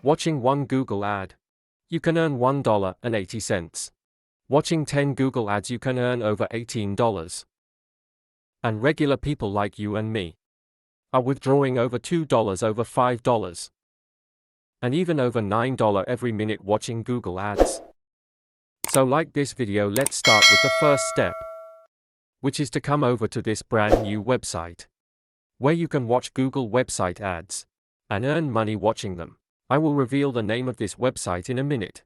Watching one Google ad, you can earn $1.80. Watching 10 Google ads, you can earn over $18. And regular people like you and me are withdrawing over $2, over $5, and even over $9 every minute watching Google ads. So like this video, let's start with the first step, which is to come over to this brand new website, where you can watch Google website ads and earn money watching them. I will reveal the name of this website in a minute.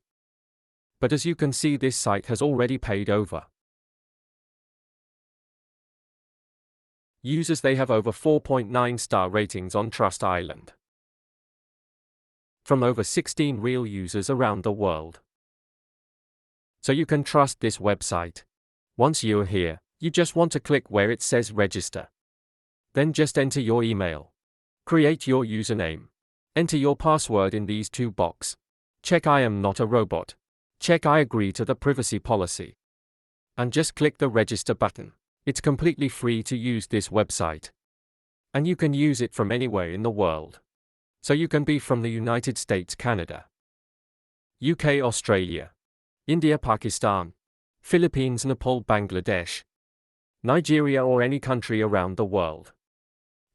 But as you can see, this site has already paid over users. They have over 4.9 star ratings on Trust Island from over 16 real users around the world. So you can trust this website. Once you're here, you just want to click where it says register. Then just enter your email. Create your username. Enter your password in these two boxes. Check I am not a robot. Check I agree to the privacy policy. And just click the register button. It's completely free to use this website. And you can use it from anywhere in the world. So you can be from the United States, Canada, UK, Australia, India, Pakistan, Philippines, Nepal, Bangladesh, Nigeria, or any country around the world.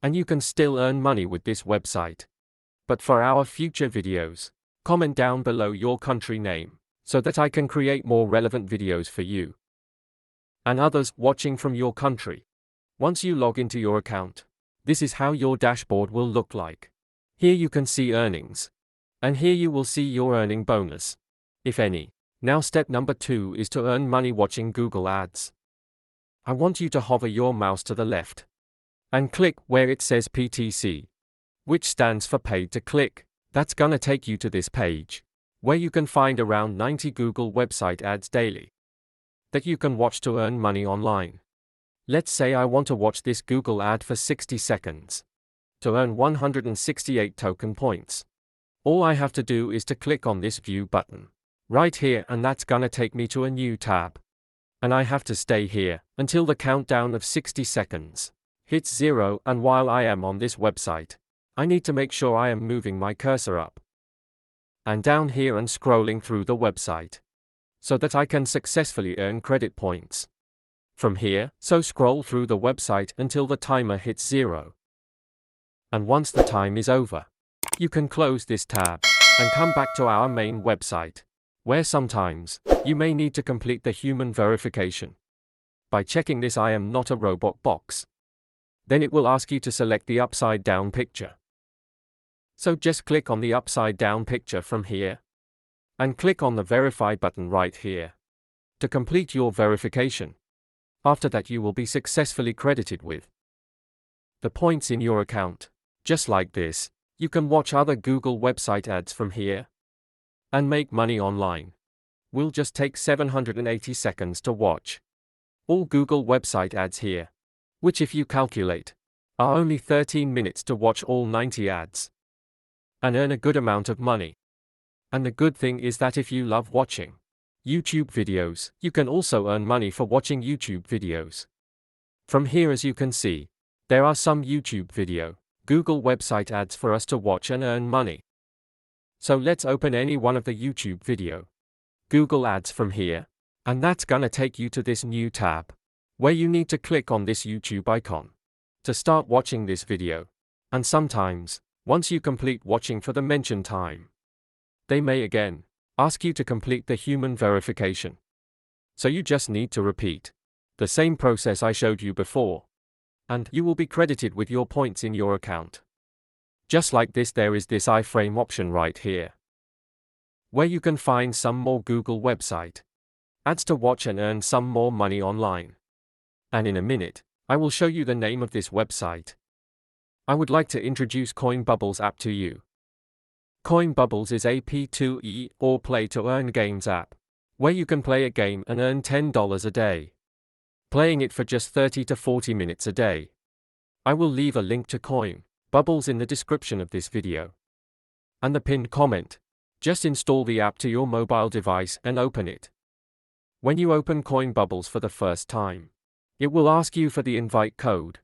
And you can still earn money with this website. But for our future videos, comment down below your country name, so that I can create more relevant videos for you and others watching from your country. Once you log into your account, this is how your dashboard will look like. Here you can see earnings, and here you will see your earning bonus, if any. Now step number 2 is to earn money watching Google ads. I want you to hover your mouse to the left and click where it says PTC, which stands for paid to click. That's gonna take you to this page, where you can find around 90 Google website ads daily that you can watch to earn money online. Let's say I want to watch this Google ad for 60 seconds to earn 168 token points. All I have to do is to click on this view button right here, and that's gonna take me to a new tab. And I have to stay here until the countdown of 60 seconds hits 0, and while I am on this website, I need to make sure I am moving my cursor up and down here and scrolling through the website so that I can successfully earn credit points from here. So scroll through the website until the timer hits 0. And once the time is over, you can close this tab and come back to our main website, where sometimes you may need to complete the human verification by checking this I am not a robot box. Then it will ask you to select the upside down picture. So just click on the upside down picture from here and click on the verify button right here to complete your verification. After that, you will be successfully credited with the points in your account. Just like this, you can watch other Google website ads from here and make money online. Will just take 780 seconds to watch all Google website ads here, which if you calculate, are only 13 minutes to watch all 90 ads and earn a good amount of money. And the good thing is that if you love watching YouTube videos, you can also earn money for watching YouTube videos. From here, as you can see, there are some YouTube video Google website ads for us to watch and earn money. So let's open any one of the YouTube video Google ads from here, and that's gonna take you to this new tab, where you need to click on this YouTube icon to start watching this video. And sometimes, once you complete watching for the mentioned time, they may again ask you to complete the human verification. So you just need to repeat the same process I showed you before, and you will be credited with your points in your account. Just like this, there is this iframe option right here, where you can find some more Google website ads to watch and earn some more money online. And in a minute, I will show you the name of this website. I would like to introduce Coin Bubbles app to you. Coin Bubbles is a P2E or play to earn games app, where you can play a game and earn $10 a day, playing it for just 30 to 40 minutes a day. I will leave a link to Coin Bubbles in the description of this video and the pinned comment. Just install the app to your mobile device and open it. When you open Coin Bubbles for the first time, it will ask you for the invite code.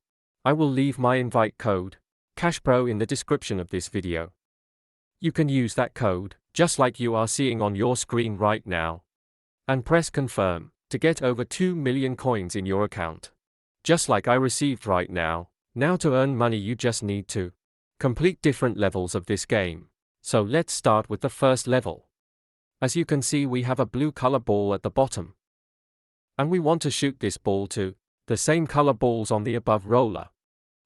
I will leave my invite code, CashPro, in the description of this video. You can use that code, just like you are seeing on your screen right now, and press confirm to get over 2 million coins in your account. Just like I received right now. Now to earn money you just need to complete different levels of this game. So let's start with the first level. As you can see, we have a blue color ball at the bottom. And we want to shoot this ball to the same color balls on the above roller.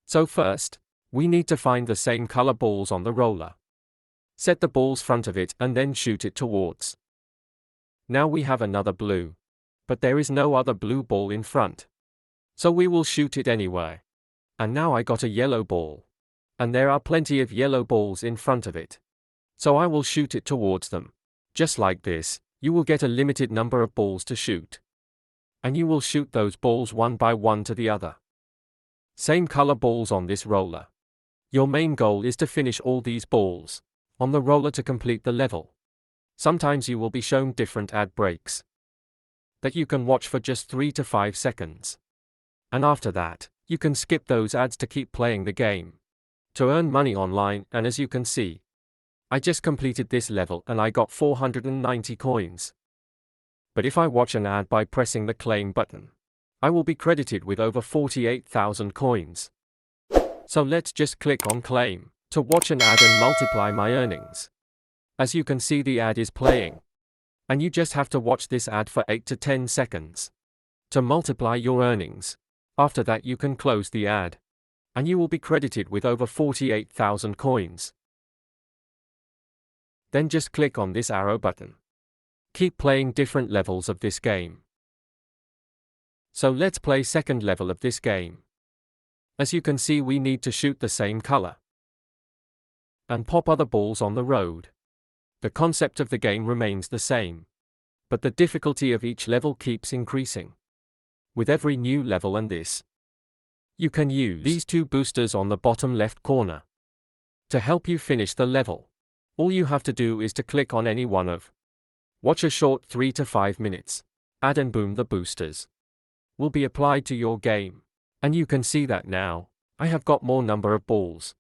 So first, we need to find the same color balls on the roller. Set the balls front of it and then shoot it towards. Now we have another blue. But there is no other blue ball in front. So we will shoot it anyway. And now I got a yellow ball. And there are plenty of yellow balls in front of it. So I will shoot it towards them. Just like this, you will get a limited number of balls to shoot. And you will shoot those balls one by one to the other. Same color balls on this roller. Your main goal is to finish all these balls on the roller to complete the level. Sometimes you will be shown different ad breaks that you can watch for just 3 to 5 seconds. And after that, you can skip those ads to keep playing the game to earn money online. And as you can see, I just completed this level and I got 490 coins. But if I watch an ad by pressing the claim button, I will be credited with over 48,000 coins. So let's just click on claim to watch an ad and multiply my earnings. As you can see, the ad is playing. And you just have to watch this ad for 8 to 10 seconds to multiply your earnings. After that you can close the ad. And you will be credited with over 48,000 coins. Then just click on this arrow button. Keep playing different levels of this game. So let's play second level of this game. As you can see, we need to shoot the same color and pop other balls on the road. The concept of the game remains the same, but the difficulty of each level keeps increasing with every new level. And this, you can use these 2 boosters on the bottom left corner to help you finish the level. All you have to do is to click on any one of, watch a short 3 to 5 minutes ad, and boom, the boosters will be applied to your game. And you can see that now I have got more number of balls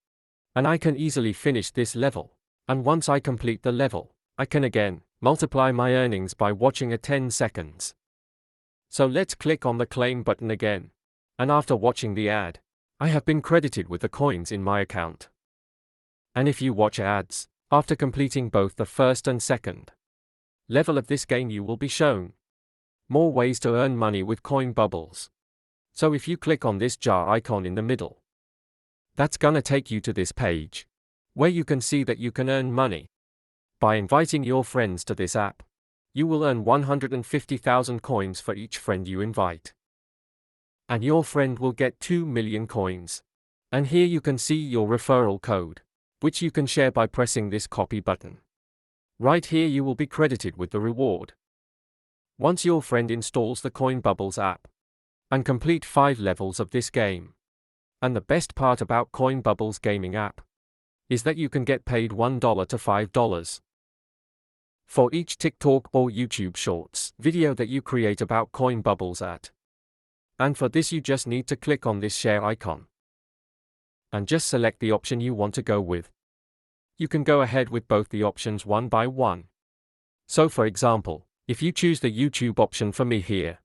and I can easily finish this level. And once I complete the level, I can again multiply my earnings by watching a 10 seconds. So let's click on the claim button again. And after watching the ad, I have been credited with the coins in my account. And if you watch ads after completing both the first and second level of this game, you will be shown more ways to earn money with coin bubbles. So if you click on this jar icon in the middle, that's gonna take you to this page where you can see that you can earn money by inviting your friends to this app. You will earn 150,000 coins for each friend you invite. And your friend will get 2 million coins. And here you can see your referral code, which you can share by pressing this copy button. Right here you will be credited with the reward once your friend installs the Coin Bubbles app and complete 5 levels of this game. And the best part about Coin Bubbles gaming app is that you can get paid $1 to $5 for each TikTok or YouTube Shorts video that you create about Coin Bubbles at. And for this you just need to click on this share icon and just select the option you want to go with. You can go ahead with both the options one by one. So for example, if you choose the YouTube option for me here,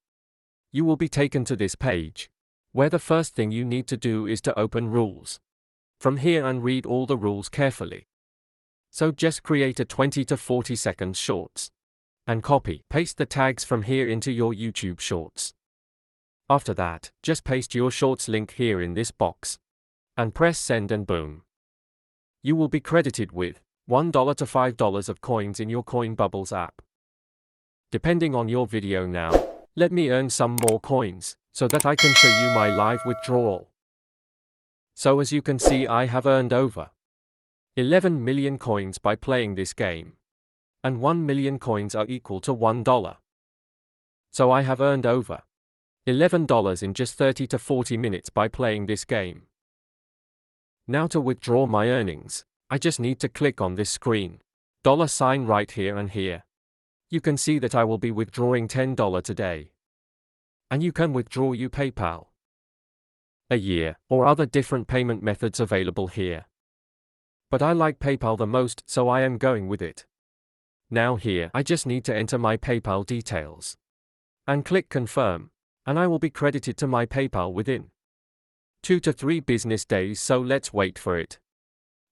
you will be taken to this page where the first thing you need to do is to open rules from here and read all the rules carefully. So just create a 20 to 40 second shorts and paste the tags from here into your YouTube Shorts. After that, just paste your shorts link here in this box and press send, and boom, you will be credited with $1 to $5 of coins in your Coin Bubbles app. Depending on your video now, let me earn some more coins so that I can show you my live withdrawal. So as you can see, I have earned over 11 million coins by playing this game. And 1 million coins are equal to $1. So I have earned over $11 in just 30 to 40 minutes by playing this game. Now to withdraw my earnings, I just need to click on this screen $sign right here, and here you can see that I will be withdrawing $10 today. And you can withdraw your PayPal, a year, or other different payment methods available here. But I like PayPal the most, so I am going with it. Now here, I just need to enter my PayPal details. And click confirm. And I will be credited to my PayPal within 2 to 3 business days, so let's wait for it.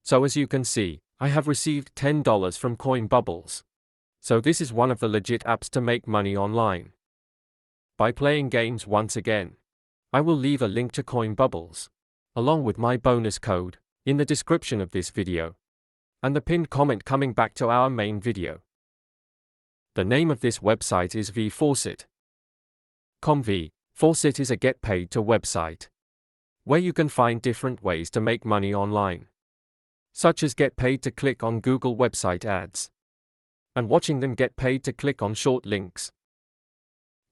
So as you can see, I have received $10 from Coin Bubbles. So this is one of the legit apps to make money online. By playing games once again. I will leave a link to Coin Bubbles, along with my bonus code, in the description of this video. And the pinned comment coming back to our main video. The name of this website is Vie Faucet. Vie Faucet is a get paid to website, where you can find different ways to make money online, such as get paid to click on Google website ads, and watching them get paid to click on short links,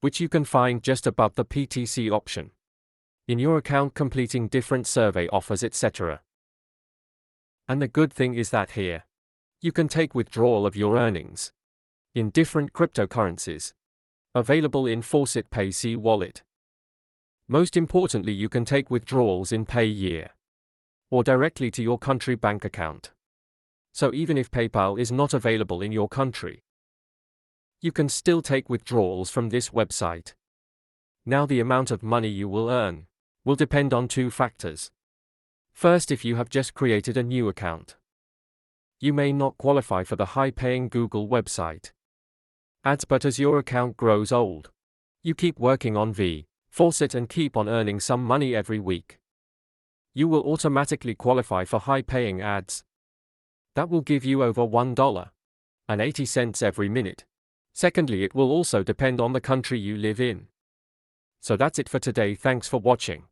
which you can find just above the PTC option, in your account completing different survey offers, etc. And the good thing is that here, you can take withdrawal of your earnings in different cryptocurrencies, available in Faucet Pay C wallet. Most importantly, you can take withdrawals in Payeer, or directly to your country bank account. So even if PayPal is not available in your country, you can still take withdrawals from this website. Now the amount of money you will earn will depend on 2 factors. First, if you have just created a new account, you may not qualify for the high-paying Google website ads, but as your account grows old, you keep working on Vie Faucet and keep on earning some money every week, you will automatically qualify for high-paying ads that will give you over $1.80 every minute. Secondly, it will also depend on the country you live in. So that's it for today. Thanks for watching.